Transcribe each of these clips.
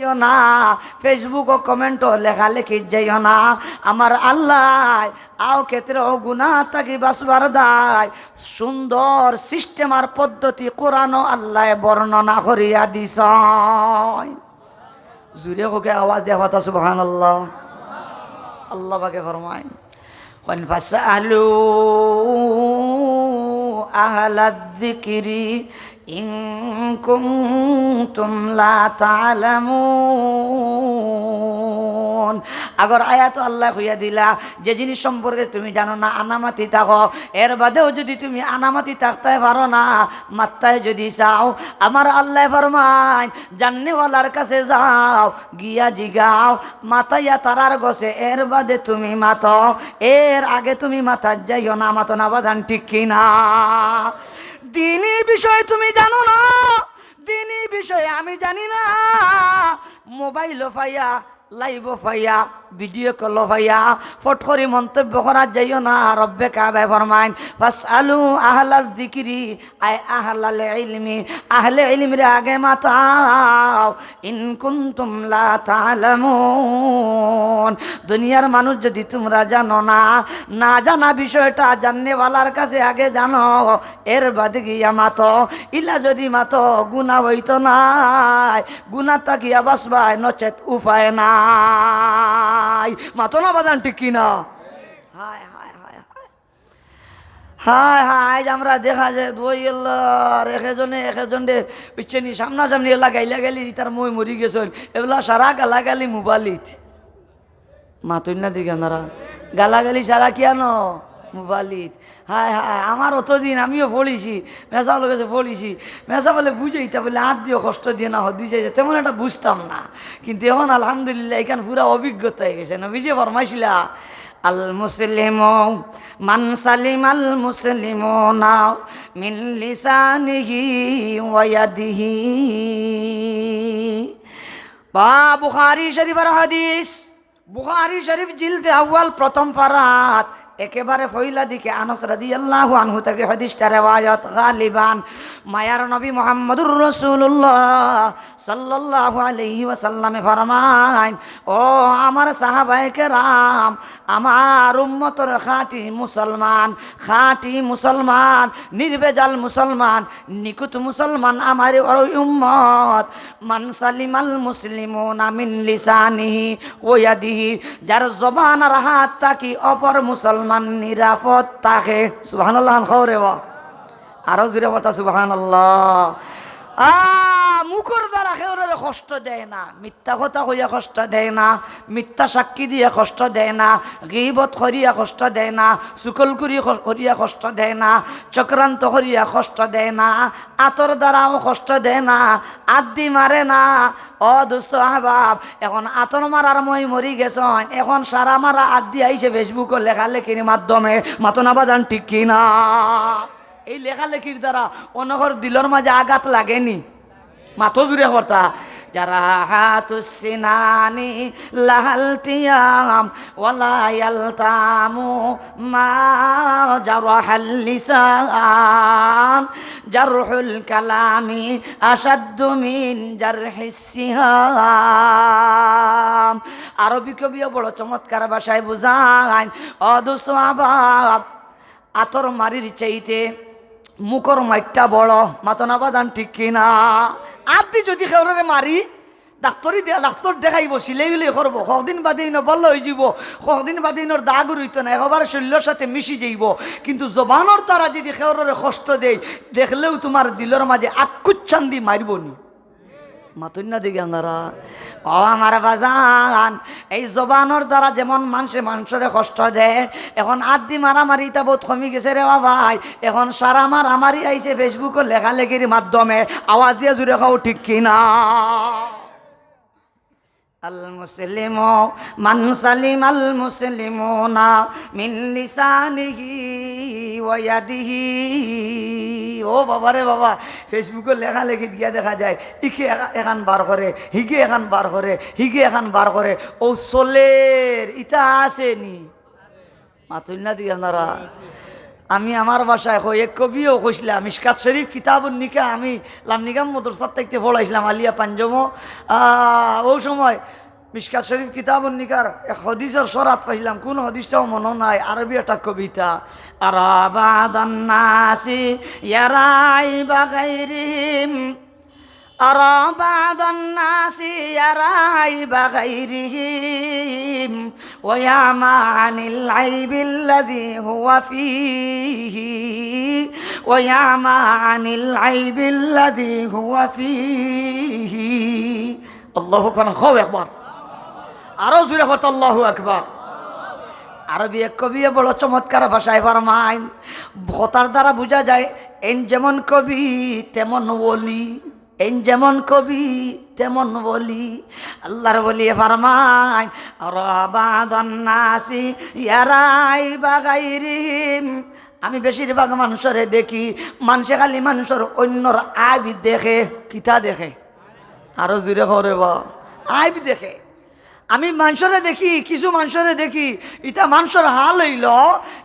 যাইও না, ফেসবুক ও কমেন্ট লেখালেখি যাইও না। আমার আল্লাহ আও ক্ষেত্রে ও গুনাহ থাকি বাঁচবার দায় সুন্দর সিস্টেম আর পদ্ধতি কোরআন আল্লাহ বর্ণনা করিয়া দিছ। জুড়ে হোকে আওয়াজ দেওয়া কথা সুবহানাল্লাহ। আল্লাহ পাকে ফরমায় ফাসআলু আহলাদ যিকরি ইন কুনতুম লা তা'লামুন। আগর আয়াত আল্লাহ কইয়া দিলা যে জিনিস সম্পর্কে তুমি জানো না আনামাতি থাকো, এর বাদেও যদি তুমি আনামাতি থাকতে পারো না, মাত্তায় যদি চাও, আমার আল্লাহ ফরমায় জান্নেওয়ালার কাছে যাও, গিয়া জিগাও মাতাইয়া তারার গছে, এর বাদে তুমি মাতো, এর আগে তুমি মাথা যাইও না। মাতো না বাদান ঠিক কিনা? দিনী বিষয় তুমি জানো না, দিনী বিষয়ে আমি জানি না, মোবাইল পাইয়া লাইভ পাইয়া ভিডিও কল পাইয়া ফট করে মন্তব্য করা যাইও না। রব্বে কাবা ফরমাইন ফাসআলু আহলাল যিকরি আই আহলাল ইলমি, আহলে ইলমির আগে মাতাও ইন কুনতুম লা তা'লামুন। দুনিয়ার মানুষ যদি তোমরা জানো না, না জানা বিষয়টা জাননেওয়ালার কাছে আগে জানো, এর বাদে গিয়া মাতো। ইলা যদি মাতো গুনাহ হইতো নাই, গুনাহ তাকিয়া বাসবাই, নচেত উপায় নাই। মাতো না বাদান ঠিক কিনা? হায় হায় হায় হায় হায় হায়। আমরা দেখা যায় দুই আর একেজনে পিছনে সামনাসামনি এলা গাইলা গালি তার মই মরি গেছেন, এগুলা সারা গালাগালি মোবাইলিত। মাতুন না দিকে আপনারা গালাগালি সারা কিয়ানো মোবাইলিত। হায় হায়, আমার অতদিন আমিও পড়িছি, মেসা কাছে পড়িছি, মেসা বলে বুঝে ইটা বলে হাত দিয়েও কষ্ট দিয়ে না হদিছে, তেমন একটা বুঝতাম না। কিন্তু এখন আলহামদুলিল্লাহ এখানে পুরা অভিজ্ঞতা হয়ে গেছে। না বুঝে ফরমাইছিলা আল মুসলিমু মান সালিমাল মুসলিমুনা মিন লিসানিহি ওয়া ইয়াদিহি। বা বুখারী শরীফের হাদিস, বুখারী শরীফ জিলদে আউয়াল প্রথম পারাত একেবারে ফইলা দিকে আনাস রাদিয়াল্লাহু আনহু থেকে হাদিসটা রিওয়ায়াত। গালিবান মায়ার নবী মুহাম্মদুর রাসূলুল্লাহ সাল্লাল্লাহু আলাইহি ওয়াসাল্লামে ফরমায়, ও আমার সাহাবায়ে কেরাম, আমার উম্মতের খাঁটি মুসলমান, খাঁটি মুসলমান, নির্ভেজাল মুসলমান, নিকুত মুসলমান আমার ওই উম্মত। মান সালিমাল মুসলিমুনা মিন লিসানিহি ওয়া ইয়াদিহি, যার জবান আর হাত থাকি অপর মুসলমান নিরাপদ থাকে। সুবহানাল্লাহ খাওরে বা আরো জোরে বলতা সুবহানাল্লাহ। মুখর দ্বারা কেউরে কষ্ট দেয় না, মিথ্যা কথা কইয়া কষ্ট দেয় না, মিথ্যা সাক্ষী দিয়ে কষ্ট দেয় না, গীবত করিয়া কষ্ট দেয় না, চুকল করিয়া কষ্ট দেয় না, চক্রান্ত করিয়া কষ্ট দেয় না, আতর দ্বারাও কষ্ট দেয় না, আদি মারে না। ও দোস্ত আহবাব, এখন আতর মারার মই মরি গেছন, এখন সারা মারা আদি আইছে ফেসবুক লেখালেখির মাধ্যমে। মাতো না বাজান ঠিক কিনা? এই লেখালেখির দ্বারা অনগর দিলর মাঝে আঘাত লাগেনি? মাথো জুড়ে কথা যারা হাতুসিনানি লাহালতিয়াম ওয়ালা ইয়ালতামু মা জারহাল লিসান জারহুল কালামি আশাদ্দু মিন জারহিস সিহাম। আরবি কবিও বড় চমৎকার ভাষায় বুঝায়, ও দোস্ত আবাব, আতর মারির চাইতে মুখর মাইটটা বড়। মাতো না বাদান ঠিক কিনা? আদি যদি কেউরে মারি ডাক্তর দেখাইব, সিলাই উলাই করবো, কদিন বাদে ইনো বল্ল হয়ে যাব, কদিন বাদে ইনোর দাগ রইত না, এবার শরীরের সাথে মিশি যাইব। কিন্তু জবানোর দ্বারা যদি কেউরে কষ্ট দেয়, দেখলেও তোমার দিলের মাঝে আকুচ্ছান দি মারব নি। মাতুন না দিকে আপনারা ও আমার বাজান, এই জবানোর দ্বারা যেমন মানুষের কষ্ট দেয়, এখন আদি মারামারি তা বহুত কমে গেছে রে ভাই। এখন সারা মারামারি আইছে ফেসবুকের লেখালেখির মাধ্যমে। আওয়াজ দিয়ে জুড়ে খাও ঠিক কিনা? আল মুসলিমু মান সালিমাল মুসলিমুনা মিন লিসানিহি ওয়া ইয়াদিহি। ও বাবা রে বাবা, ফেসবুকে লেখালেখি দিয়া দেখা যায়, ইকে এখান বার করে, হিগে এখান বার করে, হিগে এখান বার করে। ও সোলের ইটা আসেনি? মাতুল্লা দিয়ে আপনারা আমি আমার বাসায় হই এক কবিও কইছিলাম মিশকাত শরীফ কিতাবুন নিকা আমি লামনিগাম মদরসার থেকে পড়াইছিলাম আলিয়া পাঞ্জম ও সময় মিশকাত শরীফ কিতাবুন নিকার এক হদিসের সরাত পাইছিলাম কোন হদিসটাও মনে নাই আরবি একটা কবিতা আরাবাদান্নাসি ইয়ারাইবা গায়রিহিম أرى بعض الناس يرعيب غيرهم ويعمى عن العيب الذي هو فيه ويعمى عن العيب الذي هو فيه الله أكبر خوف أكبر أرزو لفت الله أكبر আরবি এক কবি বড় চমৎকার ভাষায় ফরমায় কথার দ্বারা বোঝা যায় এন যেমন কবি তেমন ওলি এন যেমন কবি তেমন বলি আল্লাহর বলি ফরমায় রাবাদান্নাসি ইয়ারাইবা গায়রিহিম আমি বেশিরভাগ মানুষরে দেখি মানুষে খালি মানুষের অন্যর আইব দেখে কিতা দেখে আরো জোরে করে বা আইব দেখে আমি মানুষরে দেখি কিছু মানুষরে দেখি ইটা মানুষের হাল হইল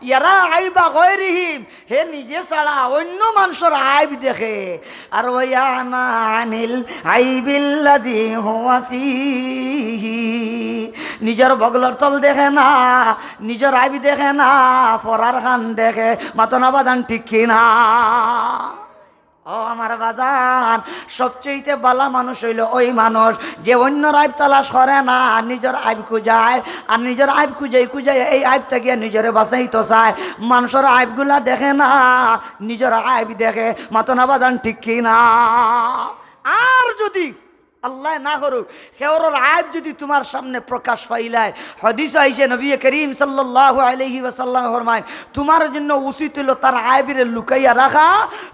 ইয়ারা আইবা গয়রিহিম হে নিজে ছাড়া অন্য মানুষের আইব দেখে আর ওয়ামানিল আইবিল্লাযী হুয়া ফীহি নিজের বগলর তল দেখে না নিজের আইব দেখে না পরার খান দেখে মাতনা বাদান ঠিক কিনা ও আমার বাজান সবচেয়ে বালা মানুষ হইল ওই মানুষ যে অন্যর আইব তালাশ করে না নিজের আইব খুঁজায় আর নিজের আইব খুঁজাই এই আইব থেকে নিজের বাঁচাই তো চায় মানুষের আইবগুলা দেখে না নিজের আইব দেখে মাতনা বাজান ঠিক কি না আর যদি আল্লাহ না করুক কেউর আইব যদি তোমার সামনে প্রকাশ পাইলায় হাদিস আইছে নবী করিম সাল্লাল্লাহু আলাইহি ওয়াসাল্লাম ফরমায় তোমার জন্য উচিত হলো তার আইবিরে লুকাইয়া রাখা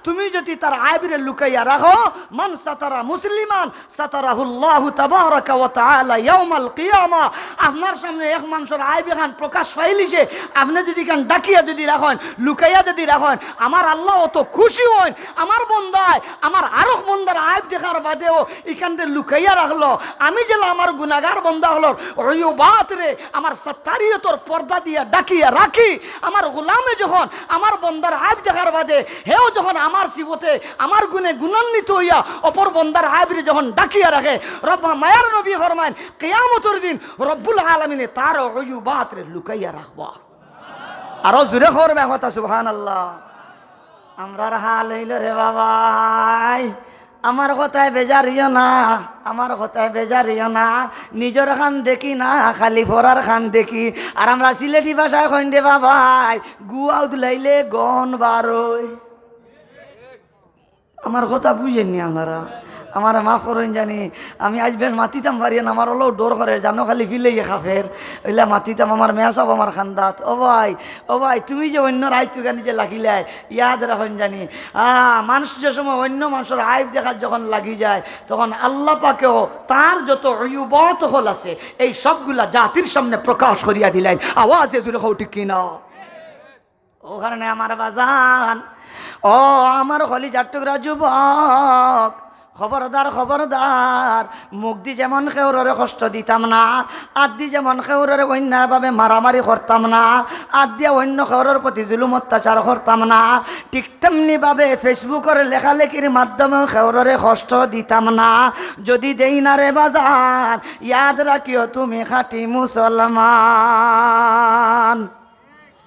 তুমি যদি তার আইবিরে লুকাইয়া রাখো মান সাতারা মুসলিমান সাতারাহুল্লাহু তাবারাকা ওয়া তাআলা ইয়াউমাল কিয়ামা আপনার সামনে এক মানুষের আইব খান প্রকাশ পাইলিছে আপনি যদি কান ডাকিয়া যদি রাখেন লুকাইয়া যদি রাখেন আমার আল্লাহ অত খুশি হন আমার বন্দায় আমার আরো বন্দার আইব দেখার বাদেও এখানতে লুকাইয়া রাখলো আমি যেন আমার গুনাহগার বান্দা হলো ওই বাত রে আমার সত্তারিয়তর পর্দা দিয়া ডাকিয়া রাখি আমার গোলামে যখন আমার বন্দার আইব দেখার বাদে হেও যখন আমার সিবতে আমার গুণে গুণান্বিত হইয়া অপর বন্দার আইবরে যখন ডাকিয়া রাখে রব মায়ার নবী ফরমায় কিয়ামতের দিন রব্বুল আলামিনে তার ওই বাত রে লুকাইয়া রাখবা আরো জোরে করবে কথা সুবহানাল্লাহ আমরার হাল হইল রে বাবাই আমার কথায় বেজারিও না আমার কথায় বেজারিও না নিজের খান দেখি না খালি ফরার খান দেখি আর আমরা সিলেটি ভাষায় কইন দে বাবাই গুয়াও দুলাইলে গন বারোয় আমার কথা বুঝেননি আপনারা আমার মা করেন জানি আমি আজ বেশ মাতিতাম পারিয়েন আমার হলেও ডোর করে জানো খালি ফিলেই খাফের ওইলা মাতিতাম আমার মেয়া সব আমার খান্দাত ও ভাই তুমি যে অন্য রাইত গানি যে লাগিলাই ইয়াদ রাখেন জানি মানুষ যে সময় অন্য মানুষের আইব দেখার যখন লাগি যায় তখন আল্লাহ পাকেও তার যত অয়ুবত হল আছে এই সবগুলা জাতির সামনে প্রকাশ করিয়া দিলেন আওয়াজ দিয়ে জুড়ে ঠিক কিনা ও কারণে আমার বাজান ও আমার খলি জাটুকরা যুবক খবরদার মুখ দি যেমন খেউরে কষ্ট দিতাম না আদি যেমন খেউরে অন্যভাবে মারামারি করতাম না আদিয়া অন্য খেউরের প্রতি জুলুম অত্যাচার করতাম না ঠিক তেমনিভাবে ফেসবুকের লেখালেখির মাধ্যমে খেউরে কষ্ট দিতাম না যদি দেই না রে বাজার ইয়াদ রাখিও তুমি খাঁটি মুসলমান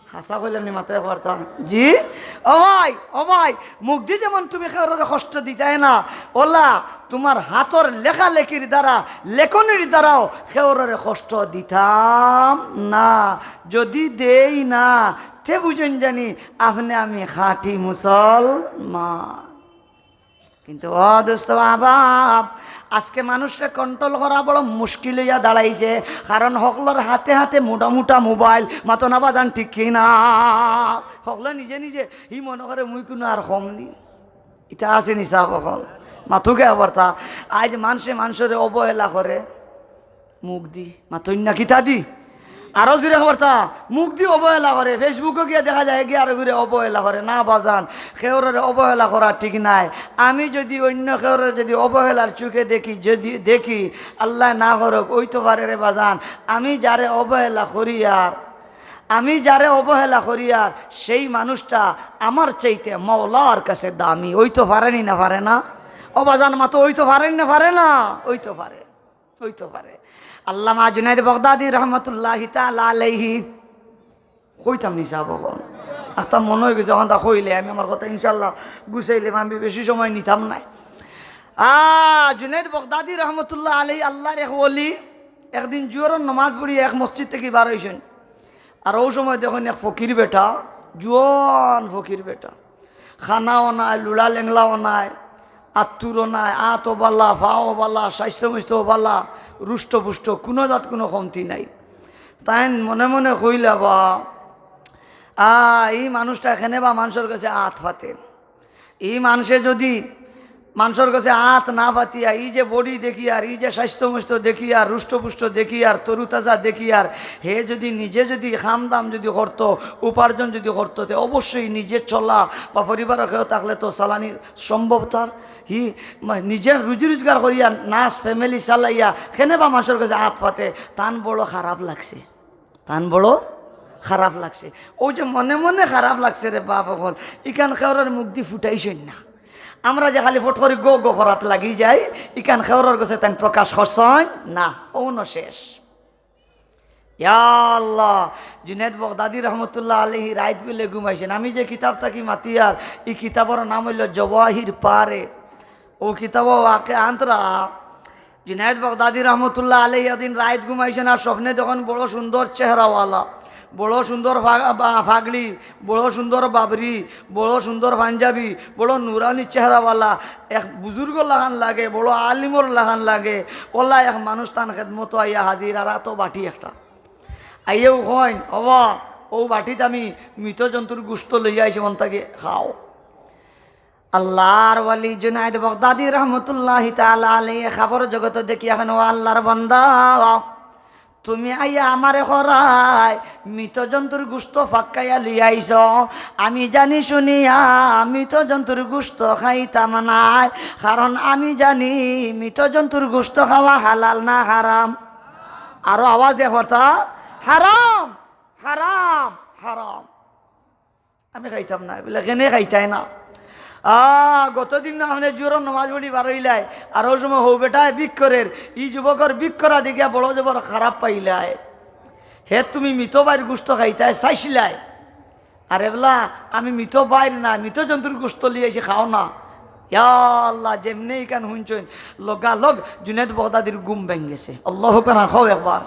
হাসা কইলাম নি মাথায় করতাম জি ও ভাই মুখ দিয়ে যেমন তুমি কারোর কষ্ট দিতাই না ওলা তোমার হাতর লেখালেখির দ্বারা লেখনির দ্বারাও কেউরে কষ্ট দিতাম না যদি দেই না তে বুঝেন জানি আপনি আমি খাঁটি মুসলমান কিন্তু ও দোস্ত আবাব আজকে মানুষকে কন্ট্রোল করা বড় মুশকিল হইয়া দাঁড়াইছে কারণ সকলের হাতে হাতে মোটা মোটা মোবাইল মাতো না বাজান ঠিক কিনা সকলে নিজে নিজে ই মনে করে মুই কোনো আর কম নি এটা আছে নিশা সকল মাথুকে আবার তা আজ মানুষের অবহেলা করে মুখ দি মাথুই না কিতা দি আরো জুড়ে খবর তা মুখ দিয়ে অবহেলা করে ফেসবুকে গিয়ে দেখা যায় গিয়ে আরো ঘুরে অবহেলা করে না বাজান খেউরের অবহেলা করা ঠিক নাই আমি যদি অন্য খেউরের যদি অবহেলার চোখে দেখি আল্লাহ না করুক ওই তো পারে রে বাজান আমি যারে অবহেলা করি আর আমি যারে অবহেলা করি আর সেই মানুষটা আমার চাইতে মওলার কাছে দামি। ওই তো পারেনি না পারে না? অবাজান মা তো ওই তো পারেনি না পারে না? ওই তো পারে, ওই তো পারে। আল্লামা জুনায়েদ বাগদাদি রহমতুল্লাহি তাআলা আলাইহি কইতাম নি সাহেব এখন একটা মনে হয়ে গেছে এখন তা কইলে আমি আমার কথা ইনশাল্লাহ গুছাইলাম, আমি বেশি সময় নিতাম নাই। জুনায়েদ বাগদাদি রহমতুল্লাহ আলাইহি আল্লাহর এক ওলি একদিন জুয়ারের নমাজ পড়ি এক মসজিদ থেকে বার হয়েছেন। আর ওই সময় দেখুন এক ফকির বেটা, জোয়ান ফকির বেটা, খানাও নাই, লুড়া লেংলাও নাই, আত্তুরও নাই, আতও বালা, ফাও বালা, স্বাস্থ্য মিস্থও বালা, রুষ্টপুষ্ট, কোনো জাত কোনো কমতি নাই। তাই মনে মনে কইলা বা এই মানুষটা এখানে বা মানুষের কাছে আত ফাতে, এই মানুষে যদি মানুষের কাছে আত না পাতিয়া এই যে বডি দেখি আর এই যে স্বাস্থ্যমস্ত দেখি আর রুষ্টপুষ্ট দেখি আর তরুতাজা দেখি আর হে যদি নিজে যদি খামদাম যদি করতো, উপার্জন যদি করতো, তো অবশ্যই নিজে চলা বা পরিবারের কেউ থাকলে তো চালানির সম্ভব তার। নিজে রুজি রোজগার করিয়া নাচ ফ্যামিলি চালাইয়া কেনে বা মানুষের কাছে আত পাতে, তান বড় খারাপ লাগছে, তান বড় খারাপ লাগছে। ওই যে মনে মনে খারাপ লাগছে রে বাপ, এখন ইকান খেওয়ার মুখ দিয়ে ফুটাইছেন না। আমরা যে খালি ফট করে গো গো করাত লাগি যাই, ইকান খেওয়ার কাছে তাই প্রকাশ করছেন না, অন্য শেষ। ইয়া আল্লাহ, জুনায়েদ বাগদাদি রহমতুল্লাহ আলাইহি রাইত বিলে ঘুমাইছেন। আমি যে কিতাব থাকি মাতিয়ার, এই কিতাবের নাম হইল জওয়াহির পারে। ও কিতাব আকে আন্তরা জুনায়েদ বাগদাদি রহমতুল্লাহ আলাইহি একদিন রাইত ঘুমাইছেন আর স্বপ্নে যখন বড় সুন্দর চেহারাওয়ালা, বড় সুন্দর ফাগড়ি, বড় সুন্দর বাবরি, বড় সুন্দর পাঞ্জাবি, বড় নুরানি চেহারাওয়ালা এক বুজুর্গ লাগান লাগে, বড় আলিমর লাগান লাগে, ওলা এক মানুষ তান খেদমত আইয়া হাজির। আর এত বাটি একটা আইয়েও কইন হবা ও বাটিতে আমি মৃত জন্তুর গুস্ত লইয়া আইছি, মন তাকে খাও। আল্লাহর ওয়ালি জুনায়েদ বাগদাদি রহমতুল্লাহি তাআলা আলাইহি খবর জগত দেখি এখন ও আল্লাহর বান্দা, তুমি আইয়া আমারে খরায় মৃত জন্তুর গুস্ত ফাক্কাইয়া লিয়াইছ। আমি জানি শুনিয়া মৃত জন্তুর গুস্ত খাইতাম নাই, কারণ আমি জানি মৃত জন্তুর গুস্ত খাওয়া হালাল না হারাম। আরো আওয়াজ দেখো, হারাম হারাম হারাম। আমি খাইতাম না, বলে কেনে খাইতাই না। গতদিন না মানে জোর নমাজ পড়ি বারইলাই, আর ওই সময় হৌ বেটায় বিক্ষরের ই যুবকর বিক্ষরা দেখিয়া বড় জবর খারাপ পাইলাই। হে তুমি মৃত বাইর গুস্ত খাইতাই চাইছিলাই, আর এবলা আমি মৃত বাইর না মৃত জন্তুর গুস্ত লিয়েছি খাও না। ইয়া আল্লাহ, যেমনি কান শুনছেন লগা লগ জুনায়েদ বাগদাদির গুম ভেঙেছে। আল্লাহু আকবার, খাও একবার।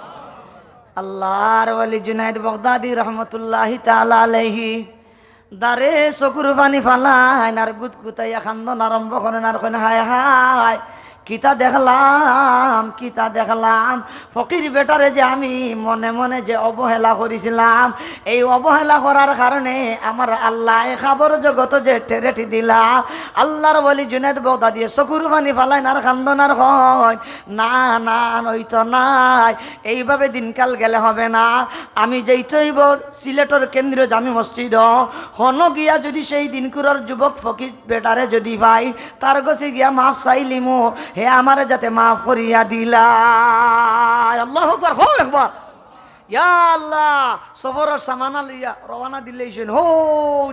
আল্লাহর ওয়ালি জুনায়েদ বাগদাদি রহমতুল্লাহি তাআলা আলাইহি দারে চকুর পানি ফালাই আর গুত গুতাইয়া খান্দন আরম্ভ করেন আর কেন হায় হায় কিতা দেখলাম, কিতা দেখলাম। ফকির বেটারে যে আমি মনে মনে যে অবহেলা করেছিলাম, এই অবহেলা করার কারণে আমার আল্লাহ খাবার জগত যে টেরেটি দিলা। আল্লাহর বলি জুনায়েদ বাগদাদি চকুর পানি ফালাই আর খান্দন আর হয় না না নইতো নাই, এইভাবে দিনকাল গেলে হবে না। আমি যেইতইব সিলেটের কেন্দ্রীয় জামি মসজিদ হন গিয়া যদি সেই দিনকুরের যুবক ফকির বেটারে যদি ভাই তার কাছে গিয়া মাফ চাইলিমো, হে আমারে যাতে মাফ করিয়া দিলা। আল্লাহু আকবার, হো একবার। ইয়া আল্লাহ, সফরের সামানা লইয়া রওনা দিলেইছেন হো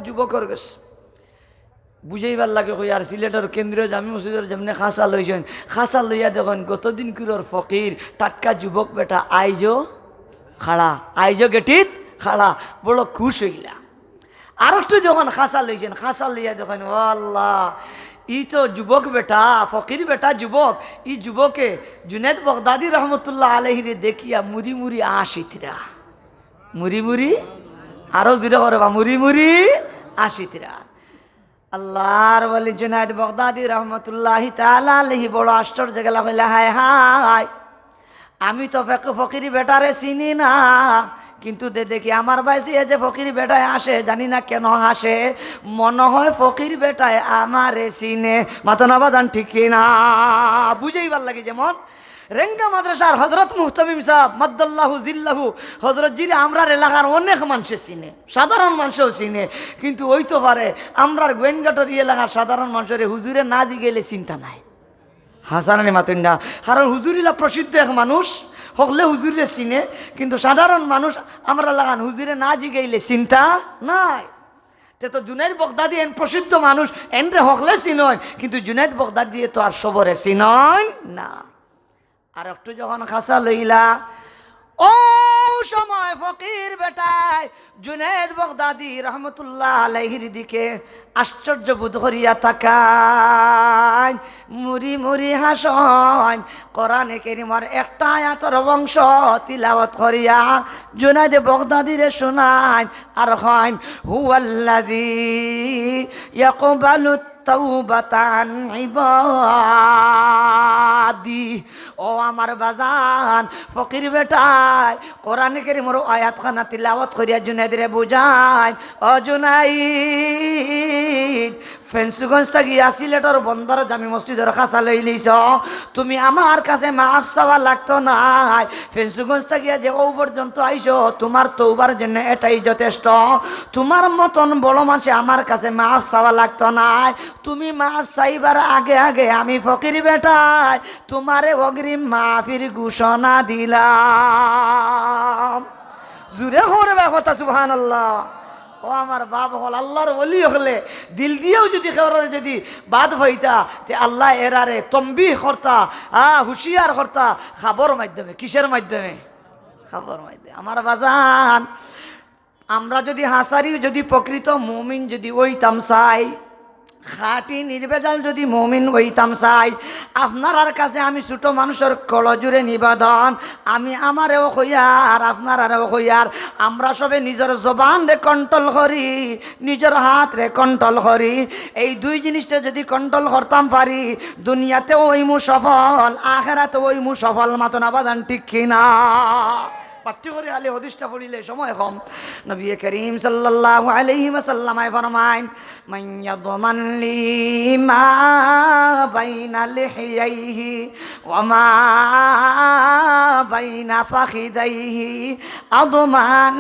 যুবকের কাছে। বুঝাইবার লাগে কই আর সিলেটের কেন্দ্রীয় জামি মসজিদের যেমনি খাসা লইছেন, খাসা লইয়া দেখুন গতদিন কুরর ফকির টাটকা যুবক বেটা আইজো খাড়া, আইজো গেটিত খাড়া, বড় খুশ হইলা। আর একটু যখন খাসা লইছেন, খাসা লইয়া দেখুন ও আল্লাহ, ই তো যুবক বেটা ফকির বেটা যুবক, ই যুবকে জুনায়েদ বাগদাদি রহমতুল্লাহ আলাইহিরে দেখিয়া মুড়ি মুড়ি আশিতরা, মুড়ি মুড়ি আরো জুড়ে করে বা মুড়ি মুড়ি আশিতরা। আল্লাহর ওয়ালি জুনায়েদ বাগদাদি রহমতুল্লাহি তাআলা আলাইহি বড় আশ্চর্য গেলা, কইলা হায় হায় আমি তো ফকির বেটারে চিনি না, কিন্তু দেখি আমার বাইসি যে ফকির বেটায় আসে, জানি না কেন আসে, মনে হয় ফকির বেটায় আমারে চিনে। মাতনা বাদান ঠিক না, বুঝেইবার লাগে। যেমন রেঙ্গা মাদ্রাসার হযরত মুহতামিম সাহেব মাদ্দাল্লাহু জিল্লাহু হযরত জিরে আমরার এলাকার অনেক মানুষে চিনে, সাধারণ মানুষও চিনে, কিন্তু ওই তো পারে আমরার গোয়েনঘাটের এলাকার সাধারণ মানুষের হুজুরে না জিগেলে চিন্তা নাই। হাসানানি মাতুন না, কারণ হুজুরিলা প্রসিদ্ধ এক মানুষ, হকলে হুজুরে চিনে, কিন্তু সাধারণ মানুষ আমরা লাগান হুজুরে না জিগাইলে চিন্তা নাই। তো জুনাইদ বগদাদি এন প্রসিদ্ধ মানুষ, এনরে হকলে চিনয়, কিন্তু জুনাইদ বগদাদি তো আর সবরে চিনয় না। আর একটু যখন খাসা লইলা, ও সময় ফকির বেটায় জুনাইদ বগদাদি রহমতুল্লাহ আলাইহির দিকে আশ্চর্য বোধ করিয়া তাকায়, মুড়ি মুড়ি হাসন, কোরআনে কারীমের একটা আয়াতের বংশ তিলাওয়াত করিয়া জুনাইদ বগদাদিরে শোনায় আর কয়, হুয়াল্লাযী ইয়াকবালু তাওবাতান ইবাদি। ও আমার বাজান ফকির বেটায় কোরআনে কারীমের আয়াতখানা তিলাওয়াত করিয়া জুনাইদরে বুঝায়, ও জুনাইদ ফেন্সুগঞ্জ থাকি সিলেটর বন্দর জামি মসজিদের খাসা লই লিছ, তুমি আমার কাছে মাফ চাওয়া লাগতো নাই। ফেন্সুগঞ্জ থাকিয়া যে ও পর্যন্ত আইসো, তোমার তৌবার জন্য এটাই যথেষ্ট। তোমার মতন বড় মানুষে আমার কাছে মাফ চাওয়া লাগতো নাই। তুমি মাফ চাইবার আগে আগে আমি ফকির বেটায় তোমারে অগ্রিম মাফির ঘোষণা দিলাম। জুড়ে করবে কথা সুবহানাল্লাহ। ও আমার বাপ হল আল্লাহর ওলি হলে দিল দিয়েও যদি কেউরে যদি বাদ হইতা, তে আল্লাহ এরারে তম্বিহ করতা, হুশিয়ার করতা খাবর মাধ্যমে। কিসের মাধ্যমে? খাবর মাধ্যমে। আমার বাজান আমরা যদি হাসারি যদি প্রকৃত মুমিন যদি ওইতাম চাই, খাঁটি নির্বেজাল যদি মুমিন হইতাম চাই, আপনার কাছে আমি ছোট মানুষের কলজুরে নিবেদন, আমি আমারেও হইয়ার আপনারাও হইয়ার, আমরা সবে নিজের জবান রে কন্ট্রোল করি, নিজের হাত রে কন্ট্রোল করি। এই দুই জিনিসটা যদি কন্ট্রোল করতাম পারি, দুনিয়াতেও ওইমু সফল, আখেরাতেও ওইমু সফল। মাতো না বাজান, ঠিক কিনা? পাঠ্য করে আলে হদিসটা পড়িলে সময় কম। নবী করিম সাল্লাল্লাহু আলাইহি ওয়াসাল্লাম ফরমায়, মান ইয়াদমান লি মা বাইনা লিহিয়াইহি ওয়া মা বাইনা ফাখিদাইহি আদমান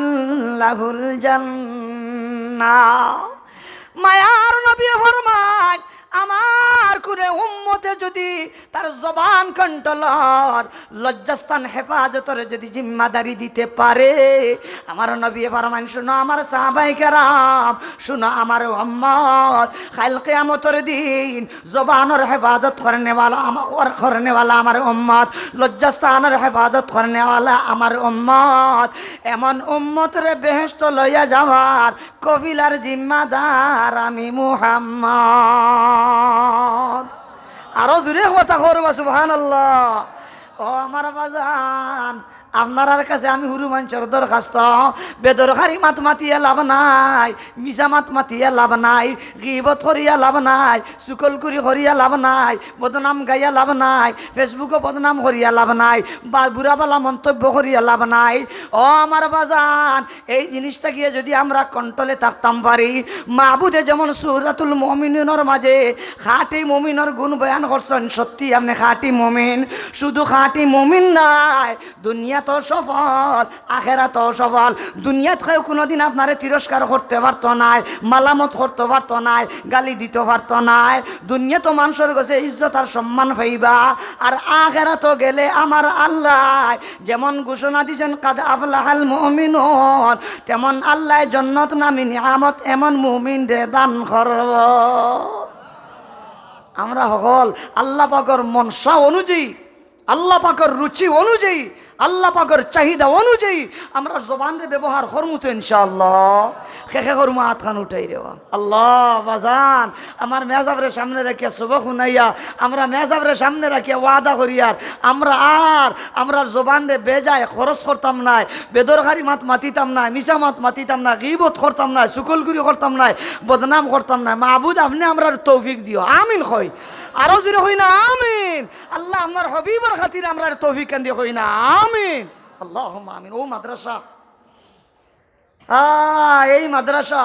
লাহুল জান্নাহ। মায়ার নবী ফরমায়, আমার করে উম্মতে যদি তার জবান কন্ট্রোলর লজ্জাস্থান হেফাজতের যদি জিম্মাদারি দিতে পারে, আমার নবী ফরমান, শুনো আমার সাহাবায়ে কেরাম, শুনো আমার উম্মত, কাল কিয়ামতের দিন জবানের হেফাজত করনেওয়ালা আমার উম্মত, লজ্জাস্থানের হেফাজত করনেওয়ালা আমার উম্মত, এমন উম্মতরে বেহেশত লইয়া যাওয়ার কবিলার জিম্মাদার আমি মুহাম্মদ। আরো জোরে কথা করবা সুবহানাল্লাহ। ও আমার বাজান, আপনার কাছে আমি হুরু মানুষের দরখাস্ত, বেদরকারি মাত মাতিয়ে লাভ নাই, মিশা মাত মাতিয়ে লাভ নাই, গিবত করিয়া লাভ নাই, চুকলকুরি করিয়া লাভ নাই, বদনাম গাইয়া লাভ নাই, ফেসবুকে বদনাম করিয়া লাভ নাই, বা বুড়াবালা মন্তব্য করিয়া লাভ নাই। ও আমার বাজান, এই জিনিসটা গিয়ে যদি আমরা কন্ট্রোলে থাকতাম পারি, মাহবুদে যেমন সূরাতুল মুমিনুনের মাঝে খাঁটি মুমিনের গুণ বয়ান করছেন, সত্যি আপনি খাঁটি মুমিন। শুধু খাঁটি মুমিন নাই, দুনিয়া তো সফল, আখেরা তো সফল। দুনিয়াত কেউ কোনোদিন আপনারে তিরস্কার করতে পারতো নাই, মালামত করতে পারতো নাই, গালি দিতে পারতো নাই। দুনিয়া তো মানুষের কাছে ইজ্জত আর সম্মান পাইবা, আর আখেরা তো গেলে আমার আল্লাহ যেমন ঘোষণা দিয়েছেন কাদ আফলাহাল মুমিনুন, তেমন আল্লাহ জান্নাত নামি নিয়ামত এমন মুমিন রে দান করব। আমরা সকল আল্লাহ পাকের মনসা অনুযায়ী, আল্লাহ পাকের রুচি অনুযায়ী, আল্লাহ পাকের চাহিদা অনুযায়ী আমরা জবানরে ব্যবহার করমু তো ইনশাআল্লাহ। খেখে করমু হাত খান উঠাই রে আল্লাহ। বাজান আমার মেজাবরে সামনে রাখিয়া সবক শুনাইয়া, আমরা মেজাবরে সামনে রাখিয়া ওয়াদা করিয়ার আমরা জবানরে বেজায় খরচ করতাম নাই, বেদরকারি মাত মাতিতাম নাই, মিশা মাত মাতিতাম না, গীবত করতাম না, সুকলগুরি করতাম নাই, বদনাম করতাম না। মাহবুদ আপনি আমরা তৌফিক দিও, আমিন কই। আরো জোরে হই না আমিন। আল্লাহ আপনার হবিবর খাতির আমরা তৌফিক কান দিয়ে হই না আমিন। আল্লাহুম্মা আমিন। ও মাদ্রাসা, এই মাদ্রাসা